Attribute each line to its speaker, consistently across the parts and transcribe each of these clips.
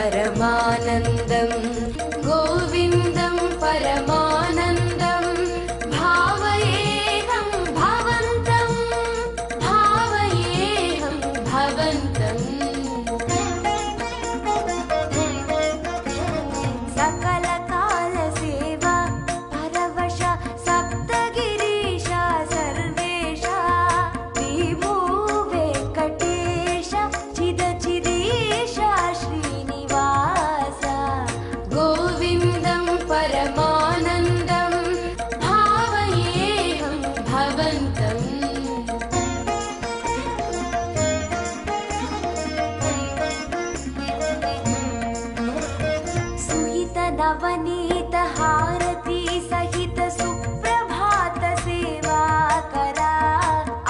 Speaker 1: परमानन्दं गोविन्दं परमानन्दं भावयेऽहं भवन्तं भावयेऽहं भवन्तम् सकलकालसेवा परवश सप्तगिरीश सर्वेश विभो वेङ्कटेश चिदचिदेश श्रीनिवास गोविन्दं परमानन्दं भावयेऽहं भवन्तम् सुहित नवनीत हारती सहित सुप्रभात सेवा करा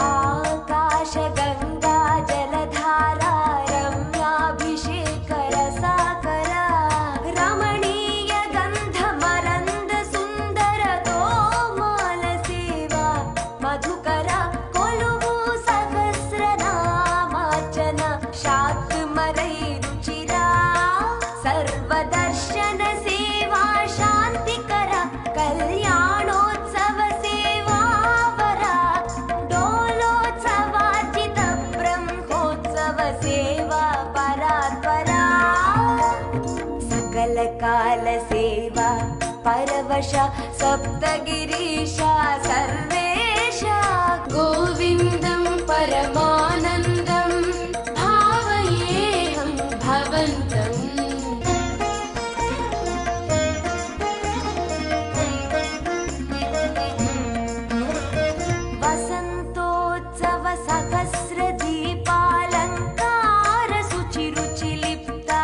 Speaker 1: आकाश गंगा जलधारा रम्याभिषेक रसाकरा रमणीय गंध मरंद सुंदर तोमाल सेवा मधुकर कोलुवु सहस्रनामार्चन शाक्मरै रुचिरा सर्वदर्शन सेवा शांतिकर कल्याणोत्सव सेवा वरा डोलोत्सवार्चित ब्रह्मोत्सव सेवा परात्परा सकल काल सेवा परवश सप्तगिरीश सर्वेश गोविन्दं परमानन्दं भावयेऽहं भवन्तम् वसन्तोत्सव सहस्र दीपालङ्कार शुचिरुचिलिप्ता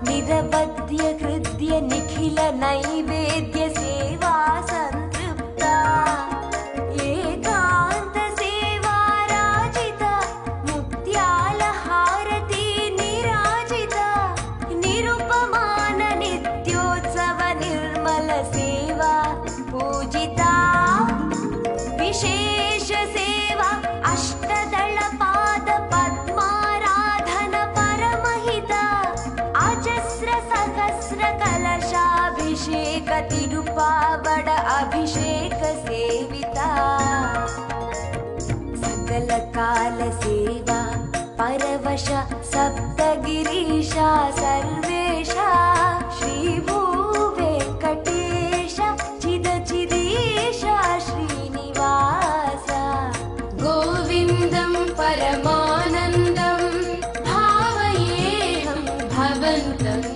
Speaker 1: निरवध्य हृद्य निखिल नैवेद्य सेवा संतृप्ता एकान्त सेवा राजिता मुक्त्याल हारती निराजिता निरुपमान नित्योत्सव निर्मल सेवा पूजिता विशेष सेवा अष्टदल पाद पद्माराधन परमहिता अजस्र सहस्र कलशाभिषेक तिरुपावड अभिषेक सेविता सकल काल सेवा परवश सप्तगिरीश सर्वेश श्रीभू वेङ्कटेश चिदचिदेश श्रीनिवास गोविन्दं परमानन्दं भावयेऽहं भवन्तम्